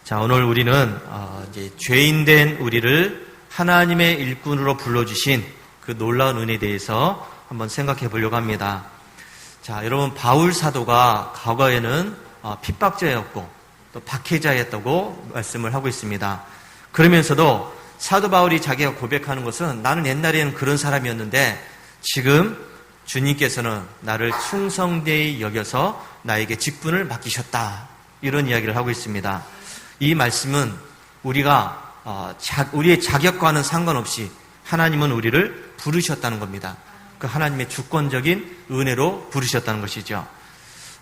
자, 오늘 우리는 이제 죄인된 우리를 하나님의 일꾼으로 불러주신 그 놀라운 은혜에 대해서 한번 생각해 보려고 합니다. 자, 여러분, 바울 사도가 과거에는 핍박자였고 또 박해자였다고 말씀을 하고 있습니다. 그러면서도 사도 바울이 자기가 고백하는 것은 나는 옛날에는 그런 사람이었는데 지금 주님께서는 나를 충성되이 여겨서 나에게 직분을 맡기셨다. 이런 이야기를 하고 있습니다. 이 말씀은 우리가 우리의 자격과는 상관없이 하나님은 우리를 부르셨다는 겁니다. 그 하나님의 주권적인 은혜로 부르셨다는 것이죠.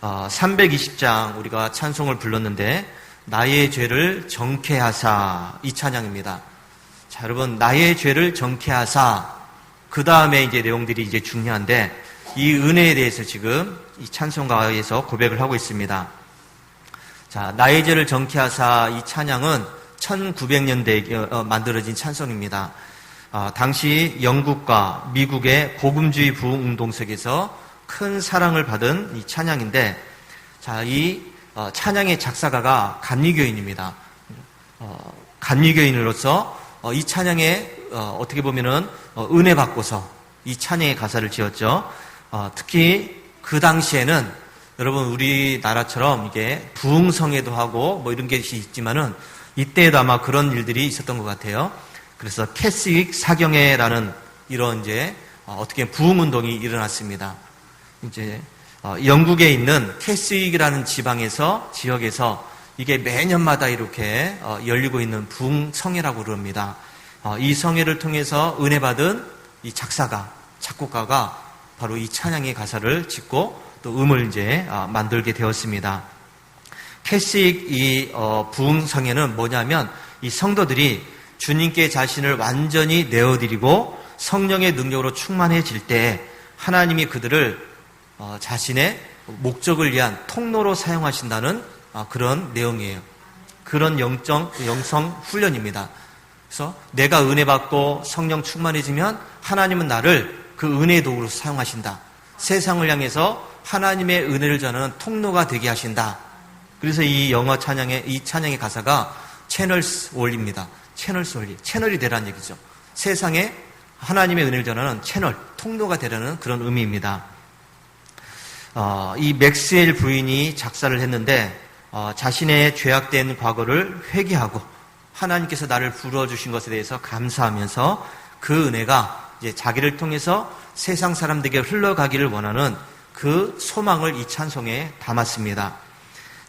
320장 우리가 찬송을 불렀는데 나의 죄를 정케하사, 이 찬양입니다. 자, 여러분, 나의 죄를 정케하사, 그 다음에 이제 내용들이 이제 중요한데 이 은혜에 대해서 지금 이 찬송가에서 고백을 하고 있습니다. 자, 나의 죄를 정케하사, 이 찬양은 1900년대에 만들어진 찬송입니다. 당시 영국과 미국의 복음주의 부흥운동 속에서 큰 사랑을 받은 이 찬양인데, 자, 이 찬양의 작사가가 감리교인입니다. 감리교인으로서 이 찬양에 어떻게 보면은 은혜 받고서 이 찬양의 가사를 지었죠. 특히 그 당시에는 여러분, 우리나라처럼 이게 부흥성회도 하고 뭐 이런 것이 있지만은 이때에도 아마 그런 일들이 있었던 것 같아요. 그래서 캐스윅 사경회라는 이런 이제 어떻게 부흥운동이 일어났습니다. 이제 영국에 있는 캐스윅이라는 지역에서 이게 매년마다 이렇게 열리고 있는 부흥성회라고 그럽니다. 이 성회를 통해서 은혜 받은 이 작곡가가 바로 이 찬양의 가사를 짓고 또 음을 이제 만들게 되었습니다. 캐스윅 이 부흥성회는 뭐냐면 이 성도들이 주님께 자신을 완전히 내어드리고 성령의 능력으로 충만해질 때 하나님이 그들을 자신의 목적을 위한 통로로 사용하신다는 그런 내용이에요. 그런 영성 훈련입니다. 그래서 내가 은혜 받고 성령 충만해지면 하나님은 나를 그 은혜의 도구로 사용하신다. 세상을 향해서 하나님의 은혜를 전하는 통로가 되게 하신다. 그래서 이 영어 이 찬양의 가사가 채널스 원리입니다. 채널스 원리. 채널이 되라는 얘기죠. 세상에 하나님의 은혜를 전하는 채널, 통로가 되라는 그런 의미입니다. 이 맥스웰 부인이 작사를 했는데 자신의 죄악된 과거를 회개하고 하나님께서 나를 불러주신 것에 대해서 감사하면서 그 은혜가 이제 자기를 통해서 세상 사람들에게 흘러가기를 원하는 그 소망을 이 찬송에 담았습니다.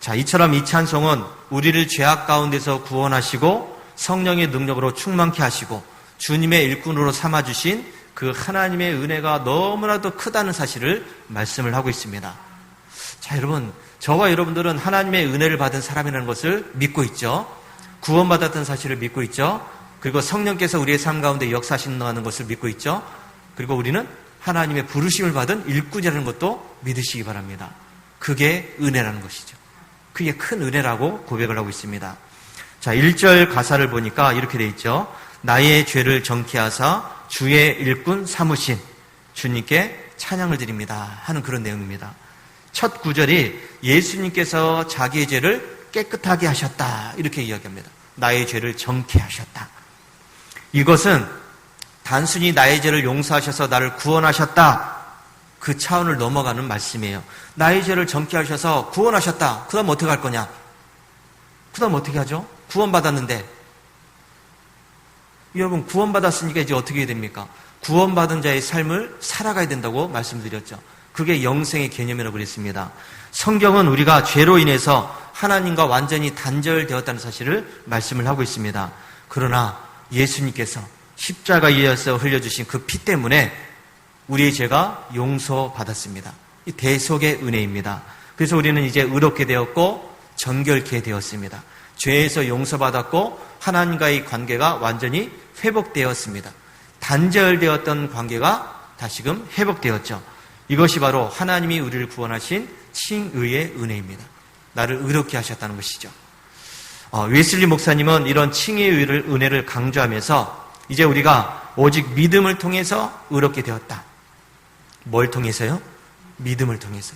자, 이처럼 이 찬송은 우리를 죄악 가운데서 구원하시고 성령의 능력으로 충만케 하시고 주님의 일꾼으로 삼아주신 그 하나님의 은혜가 너무나도 크다는 사실을 말씀을 하고 있습니다. 자, 여러분, 저와 여러분들은 하나님의 은혜를 받은 사람이라는 것을 믿고 있죠. 구원받았던 사실을 믿고 있죠. 그리고 성령께서 우리의 삶 가운데 역사하신다는 것을 믿고 있죠. 그리고 우리는 하나님의 부르심을 받은 일꾼이라는 것도 믿으시기 바랍니다. 그게 은혜라는 것이죠. 그게 큰 은혜라고 고백을 하고 있습니다. 자, 1절 가사를 보니까 이렇게 되어 있죠. 나의 죄를 정케하사 주의 일꾼 삼으신 주님께 찬양을 드립니다 하는 그런 내용입니다. 첫 구절이 예수님께서 자기의 죄를 깨끗하게 하셨다 이렇게 이야기합니다. 나의 죄를 정케하셨다. 이것은 단순히 나의 죄를 용서하셔서 나를 구원하셨다 그 차원을 넘어가는 말씀이에요. 나의 죄를 정케하셔서 구원하셨다. 그 다음 어떻게 할 거냐? 그 다음 어떻게 하죠? 구원받았는데 여러분, 구원받았으니까 이제 어떻게 해야 됩니까? 구원받은 자의 삶을 살아가야 된다고 말씀드렸죠. 그게 영생의 개념이라고 그랬습니다. 성경은 우리가 죄로 인해서 하나님과 완전히 단절되었다는 사실을 말씀을 하고 있습니다. 그러나 예수님께서 십자가에서 흘려주신 그 피 때문에 우리의 죄가 용서받았습니다. 이 대속의 은혜입니다. 그래서 우리는 이제 의롭게 되었고 정결케 되었습니다. 죄에서 용서받았고 하나님과의 관계가 완전히 회복되었습니다. 단절되었던 관계가 다시금 회복되었죠. 이것이 바로 하나님이 우리를 구원하신 칭의의 은혜입니다. 나를 의롭게 하셨다는 것이죠. 웨슬리 목사님은 이런 칭의의 은혜를 강조하면서 이제 우리가 오직 믿음을 통해서 의롭게 되었다. 뭘 통해서요? 믿음을 통해서.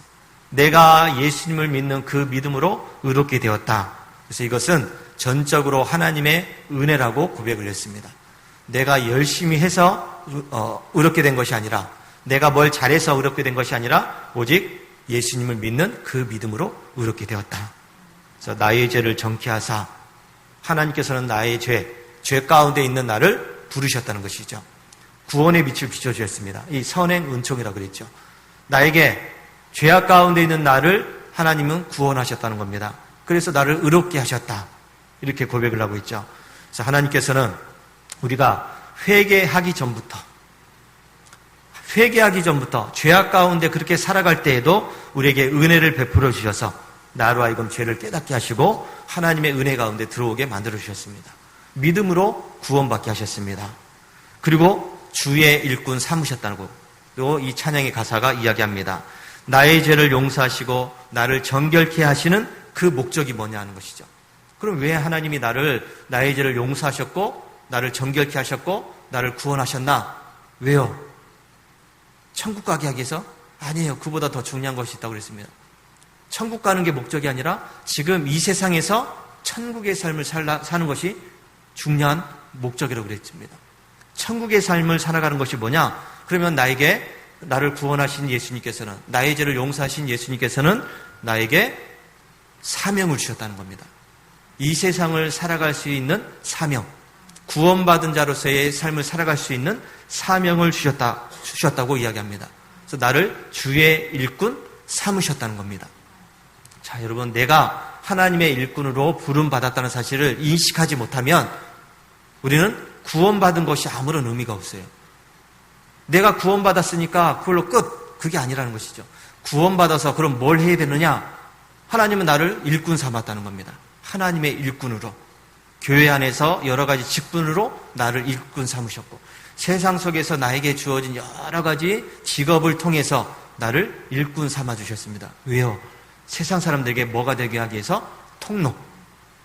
내가 예수님을 믿는 그 믿음으로 의롭게 되었다. 그래서 이것은 전적으로 하나님의 은혜라고 고백을 했습니다. 내가 열심히 해서 의롭게 된 것이 아니라, 내가 뭘 잘해서 의롭게 된 것이 아니라 오직 예수님을 믿는 그 믿음으로 의롭게 되었다. 그래서 나의 죄를 정케하사 하나님께서는 나의 죄 가운데 있는 나를 부르셨다는 것이죠. 구원의 빛을 비춰주셨습니다. 이 선행 은총이라고 그랬죠. 나에게 죄악 가운데 있는 나를 하나님은 구원하셨다는 겁니다. 그래서 나를 의롭게 하셨다. 이렇게 고백을 하고 있죠. 그래서 하나님께서는 우리가 회개하기 전부터 죄악 가운데 그렇게 살아갈 때에도 우리에게 은혜를 베풀어 주셔서 나로 하여금 죄를 깨닫게 하시고 하나님의 은혜 가운데 들어오게 만들어 주셨습니다. 믿음으로 구원받게 하셨습니다. 그리고 주의 일꾼 삼으셨다고 또 이 찬양의 가사가 이야기합니다. 나의 죄를 용서하시고 나를 정결케 하시는 그 목적이 뭐냐 하는 것이죠. 그럼 왜 하나님이 나의 죄를 용서하셨고 나를 정결케 하셨고 나를 구원하셨나? 왜요? 천국 가게 하기 위해서? 아니에요. 그보다 더 중요한 것이 있다고 그랬습니다. 천국 가는 게 목적이 아니라 지금 이 세상에서 천국의 삶을 사는 것이 중요한 목적이라고 그랬습니다. 천국의 삶을 살아가는 것이 뭐냐? 그러면 나를 구원하신 예수님께서는, 나의 죄를 용서하신 예수님께서는 나에게 사명을 주셨다는 겁니다. 이 세상을 살아갈 수 있는 사명, 구원받은 자로서의 삶을 살아갈 수 있는 사명을 주셨다고 이야기합니다. 그래서 나를 주의 일꾼 삼으셨다는 겁니다. 자, 여러분, 내가 하나님의 일꾼으로 부름받았다는 사실을 인식하지 못하면 우리는 구원받은 것이 아무런 의미가 없어요. 내가 구원받았으니까 그걸로 끝! 그게 아니라는 것이죠. 구원받아서 그럼 뭘 해야 되느냐? 하나님은 나를 일꾼 삼았다는 겁니다. 하나님의 일꾼으로, 교회 안에서 여러 가지 직분으로 나를 일꾼 삼으셨고, 세상 속에서 나에게 주어진 여러 가지 직업을 통해서 나를 일꾼 삼아주셨습니다. 왜요? 세상 사람들에게 뭐가 되게 하기 위해서? 통로.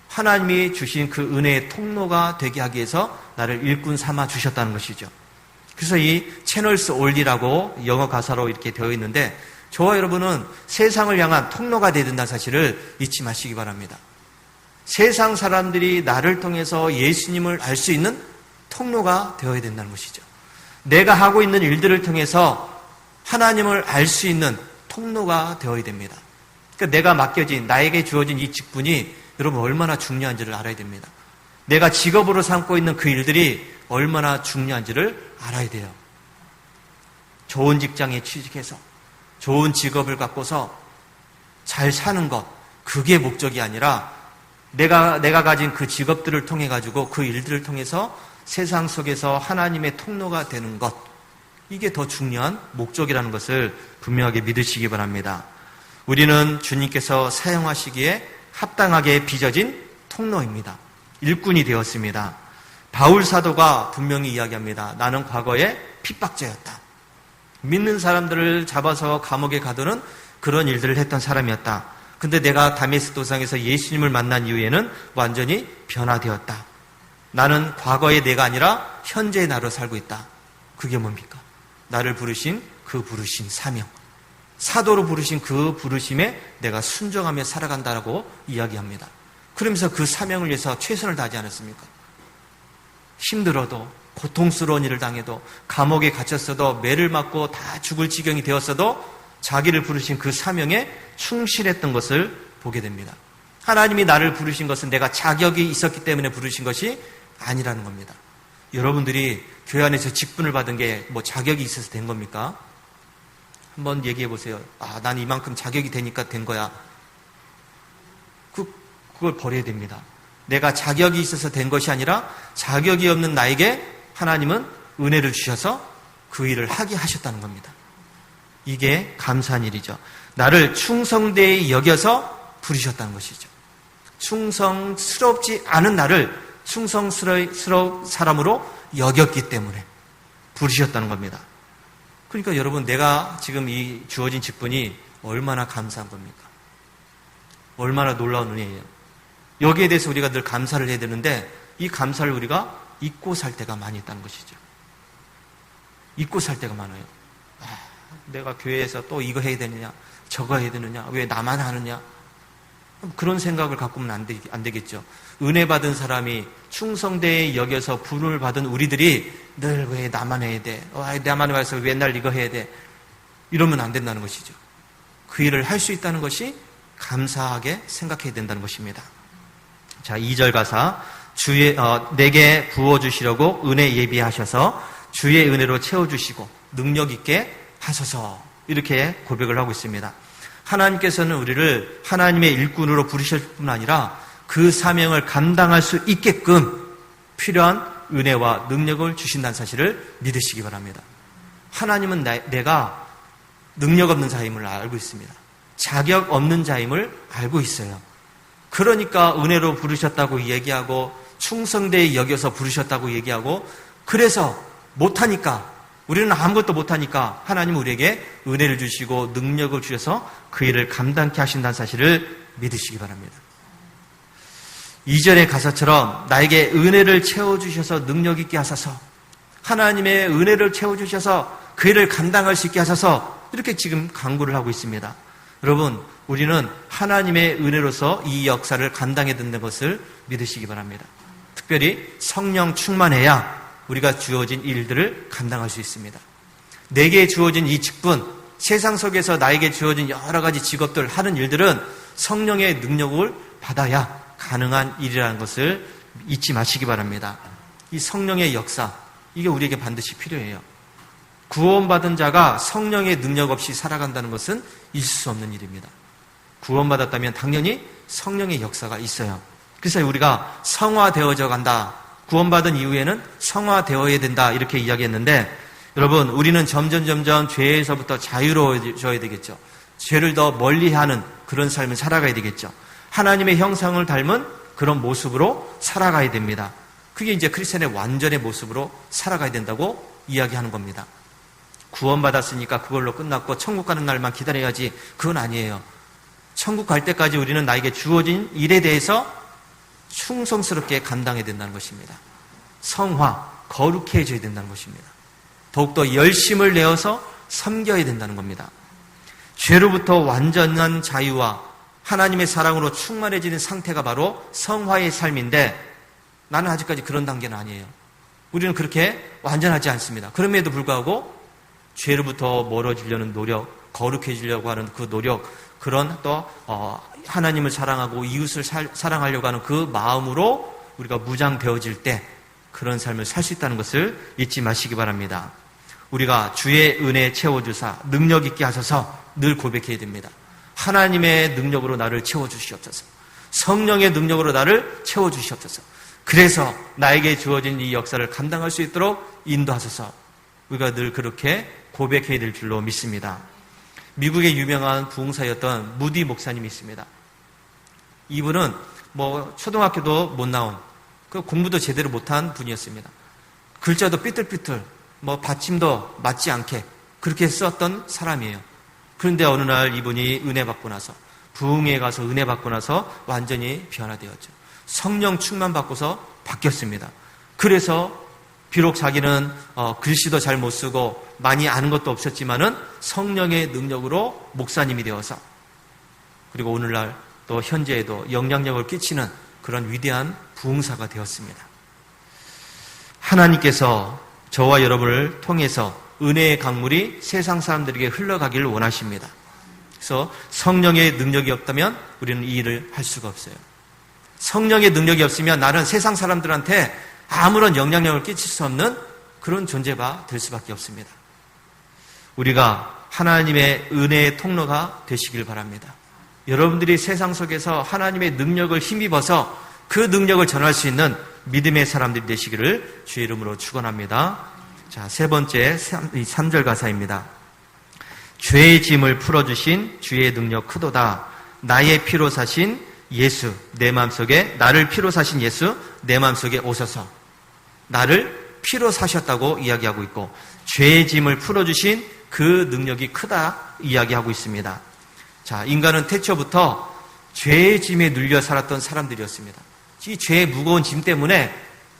하나님이 주신 그 은혜의 통로가 되게 하기 위해서 나를 일꾼 삼아 주셨다는 것이죠. 그래서 이 채널스 올리라고 영어 가사로 이렇게 되어 있는데, 저와 여러분은 세상을 향한 통로가 되야 된다는 사실을 잊지 마시기 바랍니다. 세상 사람들이 나를 통해서 예수님을 알 수 있는 통로가 되어야 된다는 것이죠. 내가 하고 있는 일들을 통해서 하나님을 알 수 있는 통로가 되어야 됩니다. 그러니까 내가 맡겨진, 나에게 주어진 이 직분이 여러분 얼마나 중요한지를 알아야 됩니다. 내가 직업으로 삼고 있는 그 일들이 얼마나 중요한지를 알아야 돼요. 좋은 직장에 취직해서 좋은 직업을 갖고서 잘 사는 것, 그게 목적이 아니라 내가 가진 그 직업들을 통해 가지고 그 일들을 통해서 세상 속에서 하나님의 통로가 되는 것, 이게 더 중요한 목적이라는 것을 분명하게 믿으시기 바랍니다. 우리는 주님께서 사용하시기에 합당하게 빚어진 통로입니다. 일꾼이 되었습니다. 바울 사도가 분명히 이야기합니다. 나는 과거에 핍박자였다. 믿는 사람들을 잡아서 감옥에 가두는 그런 일들을 했던 사람이었다. 근데 내가 다메섹 도상에서 예수님을 만난 이후에는 완전히 변화되었다. 나는 과거의 내가 아니라 현재의 나로 살고 있다. 그게 뭡니까? 나를 부르신 그 부르신 사명, 사도로 부르신 그 부르심에 내가 순종하며 살아간다라고 이야기합니다. 그러면서 그 사명을 위해서 최선을 다하지 않았습니까? 힘들어도, 고통스러운 일을 당해도, 감옥에 갇혔어도, 매를 맞고 다 죽을 지경이 되었어도 자기를 부르신 그 사명에 충실했던 것을 보게 됩니다. 하나님이 나를 부르신 것은 내가 자격이 있었기 때문에 부르신 것이 아니라는 겁니다. 여러분들이 교회 안에서 직분을 받은 게 뭐 자격이 있어서 된 겁니까? 한번 얘기해 보세요. 난 이만큼 자격이 되니까 된 거야. 그걸 버려야 됩니다. 내가 자격이 있어서 된 것이 아니라 자격이 없는 나에게 하나님은 은혜를 주셔서 그 일을 하게 하셨다는 겁니다. 이게 감사한 일이죠. 나를 충성되이 여겨서 부르셨다는 것이죠. 충성스럽지 않은 나를 충성스러운 사람으로 여겼기 때문에 부르셨다는 겁니다. 그러니까 여러분, 내가 지금 이 주어진 직분이 얼마나 감사한 겁니까? 얼마나 놀라운 은혜예요. 여기에 대해서 우리가 늘 감사를 해야 되는데 이 감사를 우리가 잊고 살 때가 많이 있다는 것이죠. 잊고 살 때가 많아요. 내가 교회에서 또 이거 해야 되느냐, 저거 해야 되느냐, 왜 나만 하느냐. 그런 생각을 갖고는 안 되겠죠. 은혜 받은 사람이 충성되게 여겨서 부름을 받은 우리들이 늘 왜 나만 해야 돼? 나만 와서 맨날 이거 해야 돼? 이러면 안 된다는 것이죠. 그 일을 할 수 있다는 것이 감사하게 생각해야 된다는 것입니다. 자, 2절 가사. 내게 부어주시려고 은혜 예비하셔서 주의 은혜로 채워주시고 능력 있게 하소서. 이렇게 고백을 하고 있습니다. 하나님께서는 우리를 하나님의 일꾼으로 부르실 뿐 아니라 그 사명을 감당할 수 있게끔 필요한 은혜와 능력을 주신다는 사실을 믿으시기 바랍니다. 하나님은 내가 능력 없는 자임을 알고 있습니다. 자격 없는 자임을 알고 있어요. 그러니까 은혜로 부르셨다고 얘기하고 충성되게 여겨서 부르셨다고 얘기하고 그래서 못하니까 우리는 아무것도 못하니까 하나님은 우리에게 은혜를 주시고 능력을 주셔서 그 일을 감당케 하신다는 사실을 믿으시기 바랍니다. 2절의 가사처럼 나에게 은혜를 채워주셔서 능력 있게 하소서 하나님의 은혜를 채워주셔서 그 일을 감당할 수 있게 하소서 이렇게 지금 간구를 하고 있습니다. 여러분 우리는 하나님의 은혜로서 이 역사를 감당해야 된다는 것을 믿으시기 바랍니다. 특별히 성령 충만해야 우리가 주어진 일들을 감당할 수 있습니다. 내게 주어진 이 직분, 세상 속에서 나에게 주어진 여러 가지 직업들 하는 일들은 성령의 능력을 받아야 가능한 일이라는 것을 잊지 마시기 바랍니다. 이 성령의 역사, 이게 우리에게 반드시 필요해요. 구원받은 자가 성령의 능력 없이 살아간다는 것은 있을 수 없는 일입니다. 구원받았다면 당연히 성령의 역사가 있어요. 그래서 우리가 성화되어져 간다. 구원받은 이후에는 성화되어야 된다. 이렇게 이야기했는데 여러분 우리는 점점 죄에서부터 자유로워져야 되겠죠. 죄를 더 멀리하는 그런 삶을 살아가야 되겠죠. 하나님의 형상을 닮은 그런 모습으로 살아가야 됩니다. 그게 이제 크리스천의 완전의 모습으로 살아가야 된다고 이야기하는 겁니다. 구원받았으니까 그걸로 끝났고 천국 가는 날만 기다려야지 그건 아니에요. 천국 갈 때까지 우리는 나에게 주어진 일에 대해서 충성스럽게 감당해야 된다는 것입니다. 성화, 거룩해져야 된다는 것입니다. 더욱더 열심을 내어서 섬겨야 된다는 겁니다. 죄로부터 완전한 자유와 하나님의 사랑으로 충만해지는 상태가 바로 성화의 삶인데 나는 아직까지 그런 단계는 아니에요. 우리는 그렇게 완전하지 않습니다. 그럼에도 불구하고 죄로부터 멀어지려는 노력, 거룩해지려고 하는 그 노력, 그런 또 하나님을 사랑하고 이웃을 사랑하려고 하는 그 마음으로 우리가 무장되어질 때 그런 삶을 살 수 있다는 것을 잊지 마시기 바랍니다. 우리가 주의 은혜 채워주사 능력 있게 하셔서 늘 고백해야 됩니다. 하나님의 능력으로 나를 채워주시옵소서. 성령의 능력으로 나를 채워주시옵소서. 그래서 나에게 주어진 이 역사를 감당할 수 있도록 인도하소서. 우리가 늘 그렇게 고백해야 될 줄로 믿습니다. 미국의 유명한 부흥사였던 무디 목사님이 있습니다. 이분은 초등학교도 못 나온, 그 공부도 제대로 못한 분이었습니다. 글자도 삐뚤삐뚤, 받침도 맞지 않게 그렇게 썼던 사람이에요. 그런데 어느 날 이분이 은혜 받고 나서, 부흥회에 가서 은혜 받고 나서 완전히 변화되었죠. 성령 충만 받고서 바뀌었습니다. 그래서 비록 자기는 글씨도 잘 못 쓰고 많이 아는 것도 없었지만은 성령의 능력으로 목사님이 되어서 그리고 오늘날 또 현재에도 영향력을 끼치는 그런 위대한 부흥사가 되었습니다. 하나님께서 저와 여러분을 통해서 은혜의 강물이 세상 사람들에게 흘러가기를 원하십니다. 그래서 성령의 능력이 없다면 우리는 이 일을 할 수가 없어요. 성령의 능력이 없으면 나는 세상 사람들한테 아무런 영향력을 끼칠 수 없는 그런 존재가 될 수밖에 없습니다. 우리가 하나님의 은혜의 통로가 되시길 바랍니다. 여러분들이 세상 속에서 하나님의 능력을 힘입어서 그 능력을 전할 수 있는 믿음의 사람들이 되시기를 주의 이름으로 축원합니다. 자, 세 번째 3절 가사입니다. 죄의 짐을 풀어주신 주의 능력 크도다. 나의 피로 사신 예수 내 마음속에, 나를 피로 사신 예수 내 마음속에 오셔서. 나를 피로 사셨다고 이야기하고 있고 죄의 짐을 풀어주신 그 능력이 크다 이야기하고 있습니다. 자, 인간은 태초부터 죄의 짐에 눌려 살았던 사람들이었습니다. 이 죄의 무거운 짐 때문에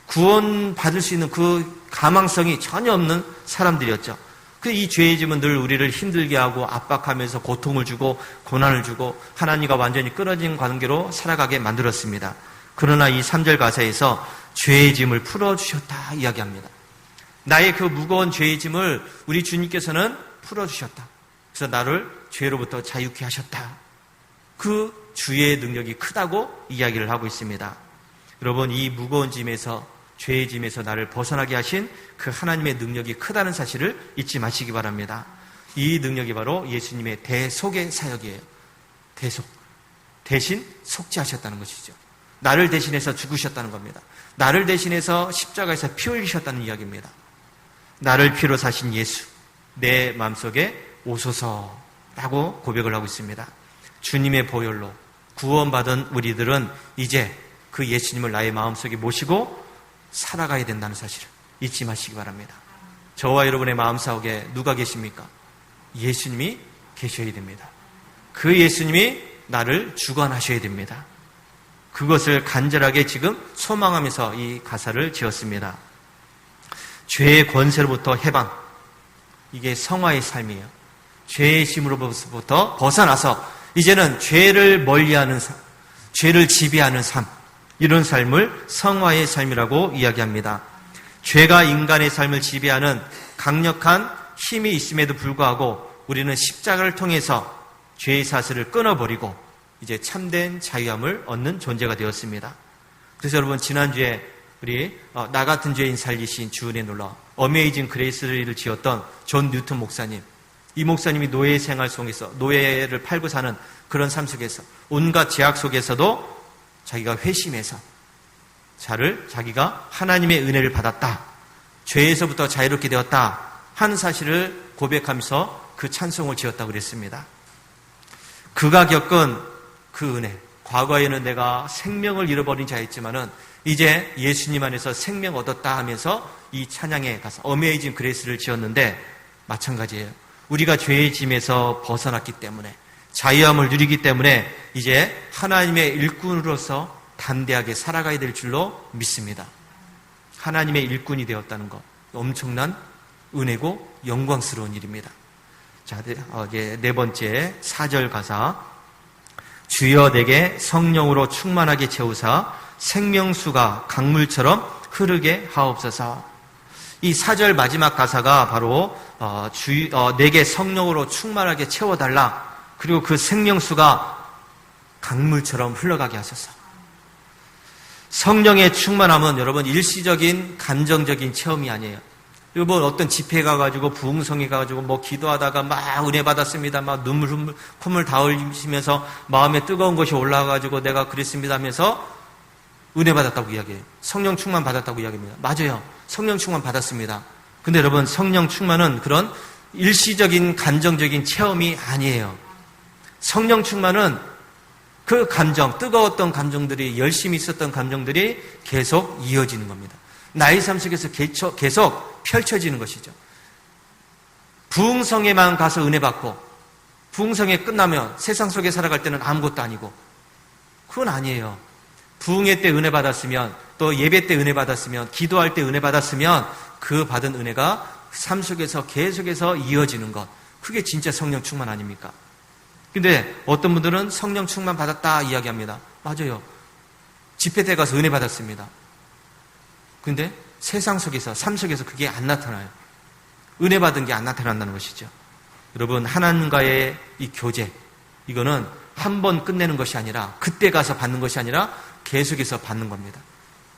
구원받을 수 있는 그 가망성이 전혀 없는 사람들이었죠. 이 죄의 짐은 늘 우리를 힘들게 하고 압박하면서 고통을 주고 고난을 주고 하나님과 완전히 끊어진 관계로 살아가게 만들었습니다. 그러나 이 3절 가사에서 죄의 짐을 풀어주셨다 이야기합니다. 나의 그 무거운 죄의 짐을 우리 주님께서는 풀어주셨다. 그래서 나를 죄로부터 자유케 하셨다. 그 주의 능력이 크다고 이야기를 하고 있습니다. 여러분, 이 무거운 짐에서, 죄의 짐에서 나를 벗어나게 하신 그 하나님의 능력이 크다는 사실을 잊지 마시기 바랍니다. 이 능력이 바로 예수님의 대속의 사역이에요. 대신 속죄하셨다는 것이죠. 나를 대신해서 죽으셨다는 겁니다. 나를 대신해서 십자가에서 피 흘리셨다는 이야기입니다. 나를 피로 사신 예수, 내 마음속에 오소서라고 고백을 하고 있습니다. 주님의 보혈로 구원받은 우리들은 이제 그 예수님을 나의 마음속에 모시고 살아가야 된다는 사실을 잊지 마시기 바랍니다. 저와 여러분의 마음속에 누가 계십니까? 예수님이 계셔야 됩니다. 그 예수님이 나를 주관하셔야 됩니다. 그것을 간절하게 지금 소망하면서 이 가사를 지었습니다. 죄의 권세로부터 해방, 이게 성화의 삶이에요. 죄의 힘으로부터 벗어나서 이제는 죄를 멀리하는 삶, 죄를 지배하는 삶, 이런 삶을 성화의 삶이라고 이야기합니다. 죄가 인간의 삶을 지배하는 강력한 힘이 있음에도 불구하고 우리는 십자가를 통해서 죄의 사슬을 끊어버리고 이제 참된 자유함을 얻는 존재가 되었습니다. 그래서 여러분, 지난주에 우리 나 같은 죄인 살리신 주은혜 놀라 어메이징 그레이스를 지었던 존 뉴턴 목사님, 이 목사님이 노예 생활 속에서 노예를 팔고 사는 그런 삶 속에서 온갖 제약 속에서도 자기가 회심해서 자기가 하나님의 은혜를 받았다, 죄에서부터 자유롭게 되었다 하는 사실을 고백하면서 그 찬송을 지었다고 그랬습니다. 그가 겪은 그 은혜, 과거에는 내가 생명을 잃어버린 자였지만은 이제 예수님 안에서 생명 얻었다 하면서 이 찬양에 가서 어메이징 그레이스를 지었는데 마찬가지예요. 우리가 죄의 짐에서 벗어났기 때문에, 자유함을 누리기 때문에 이제 하나님의 일꾼으로서 담대하게 살아가야 될 줄로 믿습니다. 하나님의 일꾼이 되었다는 것, 엄청난 은혜고 영광스러운 일입니다. 자, 이제 네 번째 4절 가사, 주여 내게 성령으로 충만하게 채우사 생명수가 강물처럼 흐르게 하옵소서. 이 4절 마지막 가사가 바로 내게 성령으로 충만하게 채워달라, 그리고 그 생명수가 강물처럼 흘러가게 하소서. 성령의 충만함은 여러분 일시적인 감정적인 체험이 아니에요. 여러분 어떤 집회 가가지고 부흥성에 가가지고 뭐 기도하다가 막 은혜 받았습니다, 막 콧물 다 흘리시면서 마음에 뜨거운 것이 올라와가지고 내가 그랬습니다 하면서 은혜 받았다고 이야기해요. 성령 충만 받았다고 이야기합니다. 맞아요. 성령 충만 받았습니다. 근데 여러분, 성령 충만은 그런 일시적인 감정적인 체험이 아니에요. 성령 충만은 그 감정, 뜨거웠던 감정들이, 열심히 있었던 감정들이 계속 이어지는 겁니다. 나의 삶 속에서 계속 펼쳐지는 것이죠. 부흥성에만 가서 은혜 받고 부흥성에 끝나면 세상 속에 살아갈 때는 아무것도 아니고, 그건 아니에요. 부흥회 때 은혜 받았으면, 또 예배 때 은혜 받았으면, 기도할 때 은혜 받았으면 그 받은 은혜가 삶 속에서 계속해서 이어지는 것, 그게 진짜 성령 충만 아닙니까? 근데 어떤 분들은 성령 충만 받았다 이야기합니다. 맞아요. 집회 때 가서 은혜 받았습니다. 근데 세상 속에서, 삶 속에서 그게 안 나타나요. 은혜 받은 게 안 나타난다는 것이죠. 여러분, 하나님과의 이 교제, 이거는 한 번 끝내는 것이 아니라, 그때 가서 받는 것이 아니라 계속해서 받는 겁니다.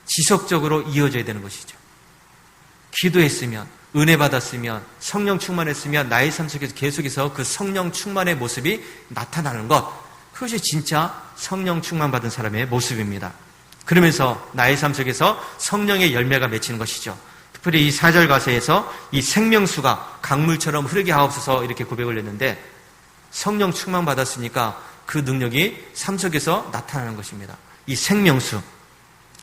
지속적으로 이어져야 되는 것이죠. 기도했으면, 은혜 받았으면, 성령 충만했으면 나의 삶 속에서 계속해서 그 성령 충만의 모습이 나타나는 것, 그것이 진짜 성령 충만 받은 사람의 모습입니다. 그러면서 나의 삶 속에서 성령의 열매가 맺히는 것이죠. 특별히 이 4절 가사에서 이 생명수가 강물처럼 흐르게 하옵소서 이렇게 고백을 했는데, 성령 충만 받았으니까 그 능력이 삶 속에서 나타나는 것입니다. 이 생명수,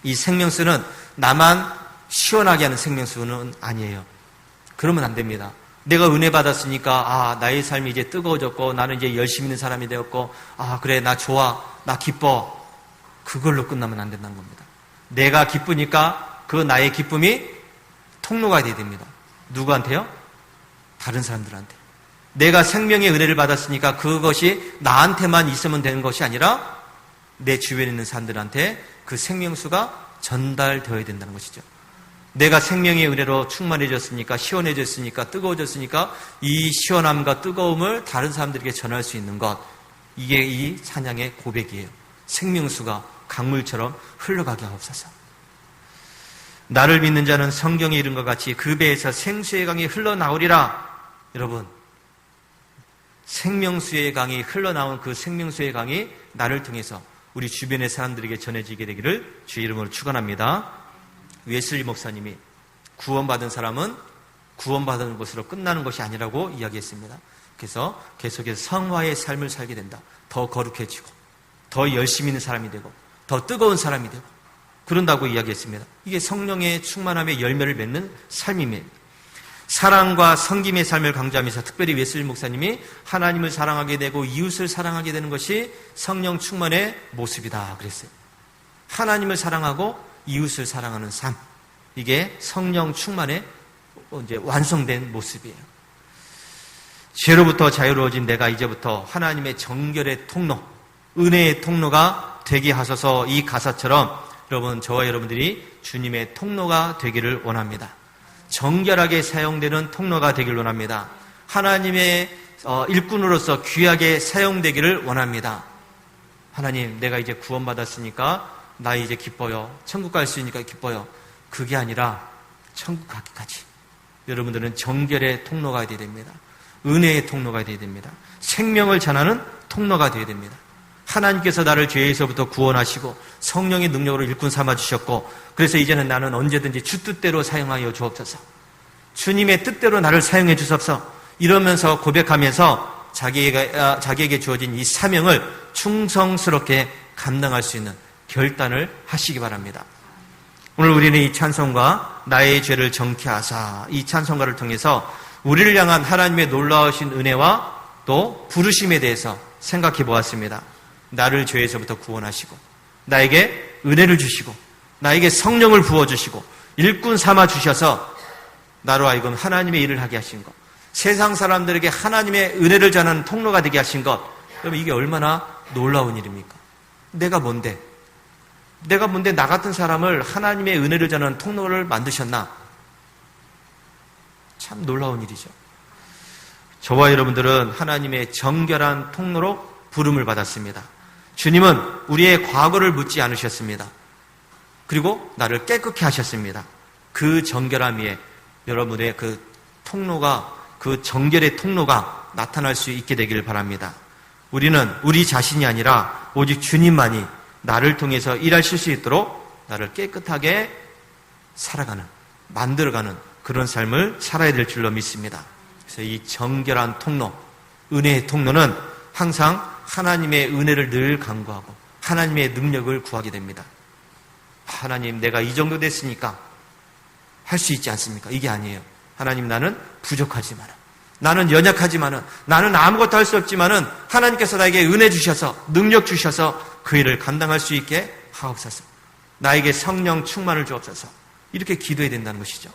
이 생명수는 나만 시원하게 하는 생명수는 아니에요. 그러면 안 됩니다. 내가 은혜 받았으니까 나의 삶이 이제 뜨거워졌고 나는 이제 열심히 있는 사람이 되었고 그래 나 좋아 나 기뻐, 그걸로 끝나면 안 된다는 겁니다. 내가 기쁘니까 그 나의 기쁨이 통로가 돼야 됩니다. 누구한테요? 다른 사람들한테. 내가 생명의 은혜를 받았으니까 그것이 나한테만 있으면 되는 것이 아니라 내 주변에 있는 사람들한테 그 생명수가 전달되어야 된다는 것이죠. 내가 생명의 은혜로 충만해졌으니까, 시원해졌으니까, 뜨거워졌으니까 이 시원함과 뜨거움을 다른 사람들에게 전할 수 있는 것, 이게 이 찬양의 고백이에요. 생명수가 강물처럼 흘러가게 하옵소서. 나를 믿는 자는 성경에 이른 것 같이 그 배에서 생수의 강이 흘러나오리라. 여러분, 생명수의 강이 흘러나온 그 생명수의 강이 나를 통해서 우리 주변의 사람들에게 전해지게 되기를 주의 이름으로 축원합니다. 웨슬리 목사님이 구원받은 사람은 구원받은 것으로 끝나는 것이 아니라고 이야기했습니다. 그래서 계속해서 성화의 삶을 살게 된다. 더 거룩해지고 더 열심히 있는 사람이 되고 더 뜨거운 사람이 되고 그런다고 이야기했습니다. 이게 성령의 충만함의 열매를 맺는 삶입니다. 사랑과 섬김의 삶을 강조하면서 특별히 웨슬리 목사님이 하나님을 사랑하게 되고 이웃을 사랑하게 되는 것이 성령 충만의 모습이다 그랬어요. 하나님을 사랑하고 이웃을 사랑하는 삶, 이게 성령 충만의 이제 완성된 모습이에요. 죄로부터 자유로워진 내가 이제부터 하나님의 정결의 통로, 은혜의 통로가 되게 하소서. 이 가사처럼 여러분, 저와 여러분들이 주님의 통로가 되기를 원합니다. 정결하게 사용되는 통로가 되기를 원합니다. 하나님의 일꾼으로서 귀하게 사용되기를 원합니다. 하나님, 내가 이제 구원받았으니까 나 이제 기뻐요. 천국 갈 수 있으니까 기뻐요. 그게 아니라 천국 가기까지 여러분들은 정결의 통로가 되어야 됩니다. 은혜의 통로가 되어야 됩니다. 생명을 전하는 통로가 되어야 됩니다. 하나님께서 나를 죄에서부터 구원하시고 성령의 능력으로 일꾼 삼아주셨고, 그래서 이제는 나는 언제든지 주 뜻대로 사용하여 주옵소서. 주님의 뜻대로 나를 사용해 주옵소서. 이러면서 고백하면서 자기에게 주어진 이 사명을 충성스럽게 감당할 수 있는 결단을 하시기 바랍니다. 오늘 우리는 이 찬송가 나의 죄를 정케하사, 이 찬송가를 통해서 우리를 향한 하나님의 놀라우신 은혜와 또 부르심에 대해서 생각해 보았습니다. 나를 죄에서부터 구원하시고 나에게 은혜를 주시고 나에게 성령을 부어주시고 일꾼 삼아 주셔서 나로 하여금 하나님의 일을 하게 하신 것, 세상 사람들에게 하나님의 은혜를 전하는 통로가 되게 하신 것, 여러분 이게 얼마나 놀라운 일입니까? 내가 뭔데 나 같은 사람을 하나님의 은혜를 전하는 통로를 만드셨나? 참 놀라운 일이죠. 저와 여러분들은 하나님의 정결한 통로로 부름을 받았습니다. 주님은 우리의 과거를 묻지 않으셨습니다. 그리고 나를 깨끗게 하셨습니다. 그 정결함 위에 여러분의 그 통로가, 그 정결의 통로가 나타날 수 있게 되기를 바랍니다. 우리는 우리 자신이 아니라 오직 주님만이 나를 통해서 일하실 수 있도록 나를 깨끗하게 살아가는, 만들어가는 그런 삶을 살아야 될 줄로 믿습니다. 그래서 이 정결한 통로, 은혜의 통로는 항상 하나님의 은혜를 늘 간구하고 하나님의 능력을 구하게 됩니다. 하나님, 내가 이 정도 됐으니까 할 수 있지 않습니까? 이게 아니에요. 하나님, 나는 부족하지만은, 나는 연약하지만은, 나는 아무것도 할 수 없지만은 하나님께서 나에게 은혜 주셔서, 능력 주셔서 그 일을 감당할 수 있게 하옵소서. 나에게 성령 충만을 주옵소서. 이렇게 기도해야 된다는 것이죠.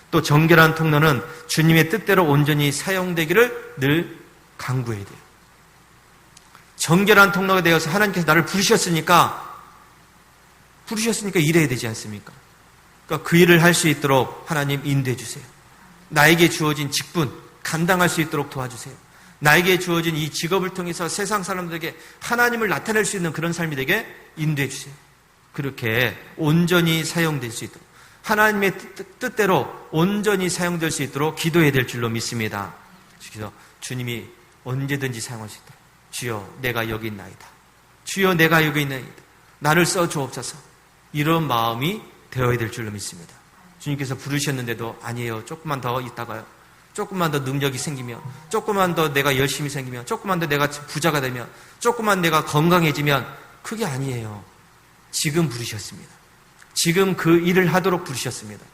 또 정결한 통로는 주님의 뜻대로 온전히 사용되기를 늘 간구해야 돼요. 정결한 통로가 되어서 하나님께서 나를 부르셨으니까 일해야 되지 않습니까? 그러니까 그 일을 할 수 있도록 하나님 인도해 주세요. 나에게 주어진 직분 감당할 수 있도록 도와주세요. 나에게 주어진 이 직업을 통해서 세상 사람들에게 하나님을 나타낼 수 있는 그런 삶이 되게 인도해 주세요. 그렇게 온전히 사용될 수 있도록, 하나님의 뜻대로 온전히 사용될 수 있도록 기도해야 될 줄로 믿습니다. 그래서 주님이 언제든지 사용할 수 있도록, 주여 내가 여기 있나이다, 주여 내가 여기 있나이다, 나를 써주옵소서, 이런 마음이 되어야 될 줄로 믿습니다. 주님께서 부르셨는데도 아니에요, 조금만 더 있다가요, 조금만 더 능력이 생기면, 조금만 더 내가 열심히 생기면, 조금만 더 내가 부자가 되면, 조금만 내가 건강해지면, 그게 아니에요. 지금 부르셨습니다. 지금 그 일을 하도록 부르셨습니다.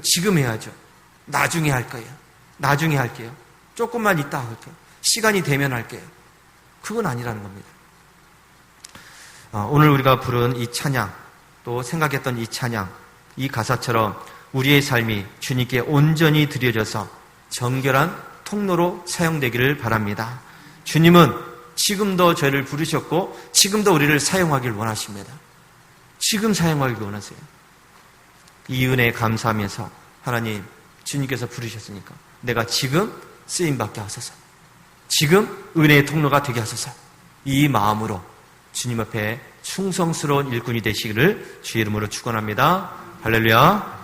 지금 해야죠. 나중에 할 거예요. 나중에 할게요. 조금만 있다 할게요. 시간이 되면 할게요. 그건 아니라는 겁니다. 오늘 우리가 부른 이 찬양, 또 생각했던 이 찬양, 이 가사처럼 우리의 삶이 주님께 온전히 드려져서 정결한 통로로 사용되기를 바랍니다. 주님은 지금도 저희를 부르셨고 지금도 우리를 사용하길 원하십니다. 지금 사용하길 원하세요. 이 은혜에 감사하면서 하나님, 주님께서 부르셨으니까 내가 지금 쓰임받게 하소서. 지금 은혜의 통로가 되게 하소서. 이 마음으로 주님 앞에 충성스러운 일꾼이 되시기를 주의 이름으로 축원합니다. 할렐루야.